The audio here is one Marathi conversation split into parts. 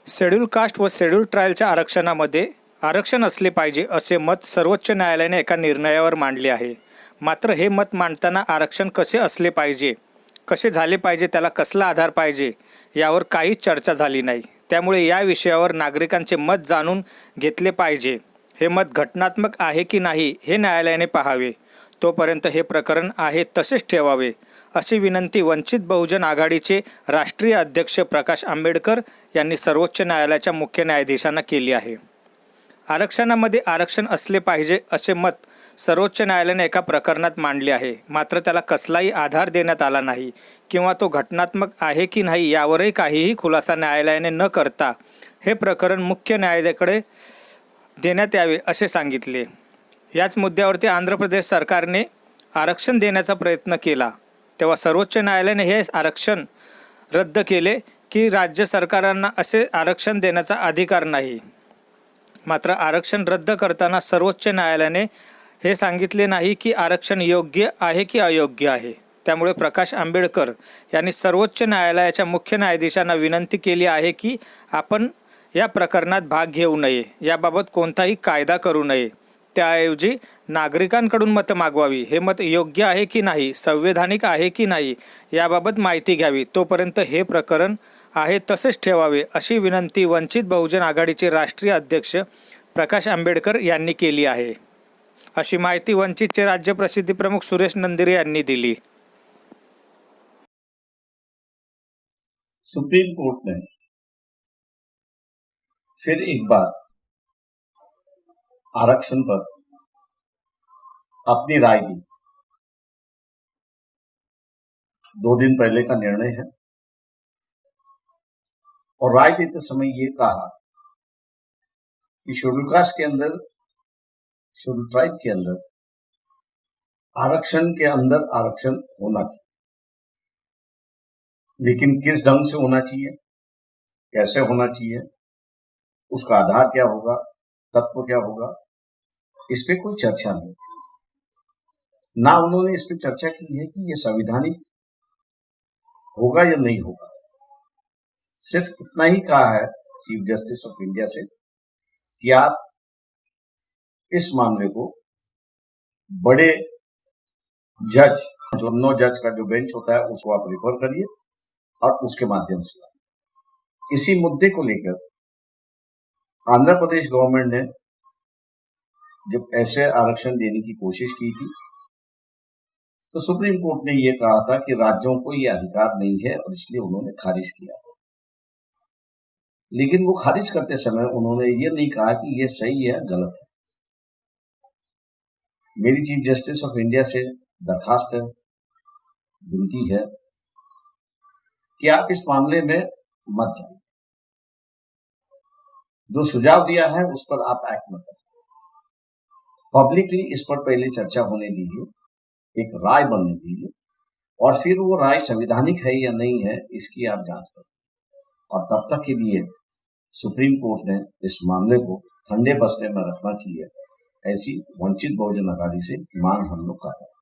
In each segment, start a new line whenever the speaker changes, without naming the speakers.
शेड्यूल कास्ट व शेड्यूल ट्रायलच्या आरक्षणामध्ये आरक्षण असले पाहिजे असे मत सर्वोच्च न्यायालयाने एका निर्णयावर मांडले आहे. मात्र हे मत मांडताना आरक्षण कसे असले पाहिजे, कसे झाले पाहिजे, त्याला कसला आधार पाहिजे यावर काहीच चर्चा झाली नाही. त्यामुळे या विषयावर नागरिकांचे मत जाणून घेतले पाहिजे. हे मत घटनात्मक आहे की नाही हे न्यायालयाने पाहावे. तोपर्यंत हे प्रकरण आहे तसेच ठेवावे अशी विनंती वंचित बहुजन आघाडीचे राष्ट्रीय अध्यक्ष प्रकाश आंबेडकर यांनी सर्वोच्च न्यायालयाच्या मुख्य न्यायाधीशांना केली आहे. आरक्षणामध्ये आरक्षण असले पाहिजे असे मत सर्वोच्च न्यायालयाने एका प्रकरणात मांडले आहे. मात्र त्याला कसलाही आधार देण्यात आला नाही किंवा तो घटनात्मक आहे की नाही यावरही काहीही खुलासा न्यायालयाने न करता हे प्रकरण मुख्य न्यायालयाकडे देण्यात यावे असे सांगितले. याच मुद्द्यावरती आंध्र प्रदेश सरकारने आरक्षण देण्याचा प्रयत्न केला तेव्हा सर्वोच्च न्यायालयाने हे आरक्षण रद्द केले की राज्य सरकारांना असे आरक्षण देण्याचा अधिकार नाही. मात्र आरक्षण रद्द करताना सर्वोच्च न्यायालयाने हे सांगितले नाही की आरक्षण योग्य आहे की अयोग्य आहे. त्यामुळे प्रकाश आंबेडकर यांनी सर्वोच्च न्यायालयाच्या मुख्य न्यायाधीशांना विनंती केली आहे की आपण या प्रकरणात भाग घेऊ नये, याबाबत कोणताही कायदा करू नये. त्याऐवजी नागरिकांकडून मतं मागवावी. हे मत योग्य आहे की नाही, संवैधानिक आहे की नाही याबाबत माहिती घ्यावी. तोपर्यंत हे प्रकरण आहे तसेच ठेवावे अशी विनंती वंचित बहुजन आघाडीचे राष्ट्रीय अध्यक्ष प्रकाश आंबेडकर यांनी केली आहे. अशी माहिती वंचितचे राज्य प्रसिद्धी प्रमुख सुरेश नंदिरे यांनी दिली.
सुप्रीम कोर्ट ने फिर एक बार आरक्षण पर अपनी राय दी. 2 दिन पहले का निर्णय है और राय देते समय ये कहा कि शेड्यूल कास्ट के अंदर, शेड्यूल ट्राइब के अंदर आरक्षण के अंदर आरक्षण होना चाहिए, लेकिन किस ढंग से होना चाहिए, कैसे होना चाहिए, उसका आधार क्या होगा, तत्व क्या होगा, इस पे कोई चर्चा नहीं. ना उन्होंने इस पे चर्चा की है कि ये संवैधानिक होगा या नहीं होगा. सिर्फ इतना ही कहा है चीफ जस्टिस ऑफ इंडिया से कि आप इस मामले को बड़े जज, जो 9 जज का जो बेंच होता है उसको आप रिफर करिए और उसके माध्यम से. इसी मुद्दे को लेकर आंध्र प्रदेश गवर्नमेंट ने जब ऐसे आरक्षण देने की कोशिश की थी तो सुप्रीम कोर्ट ने यह कहा था कि राज्यों को यह अधिकार नहीं है और इसलिए उन्होंने खारिज किया था. लेकिन वो खारिज करते समय उन्होंने ये नहीं कहा कि ये सही है गलत है. मेरी चीफ जस्टिस ऑफ इंडिया से दरखास्त है, विनती है कि आप इस मामले में मत जाइए. जो सुझाव दिया है उस पर आप एक्ट मत करें. पब्लिकली इस पर पहले चर्चा होने दीजिए, एक राय बनने दीजिए और फिर वो राय संवैधानिक है या नहीं है इसकी आप जांच करें. और तब तक के लिए सुप्रीम कोर्ट ने इस मामले को ठंडे बस्ते में रखना चाहिए, ऐसी वंचित बहुजन आघाड़ी से मांग हम लोग कर रहे हैं.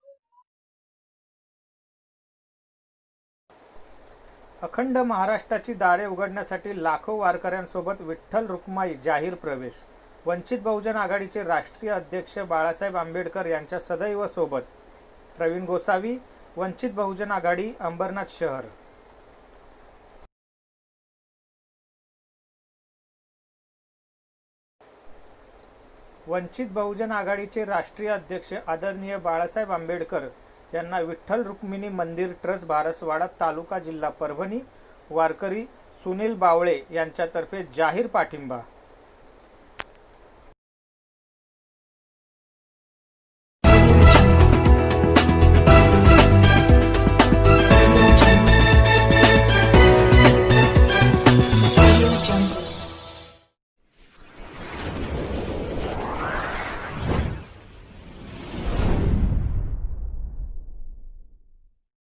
अखंड महाराष्ट्राची दारे उघडण्यासाठी लाखो वारकऱ्यांसोबत विठ्ठल रुक्माई जाहीर प्रवेश. वंचित बहुजन आघाडीचे राष्ट्रीय अध्यक्ष बाळासाहेब आंबेडकर यांच्या सदैव सोबत. प्रवीण गोसावी, वंचित बहुजन आघाडी, अंबरनाथ शहर. वंचित बहुजन आघाडीचे राष्ट्रीय अध्यक्ष आदरणीय बाळासाहेब आंबेडकर यांना विठ्ठल रुक्मिणी मंदिर ट्रस्ट भारसवाडा तालुका जिल्हा परभणी वारकरी सुनील बावळे यांच्यातर्फे जाहीर पाठिंबा.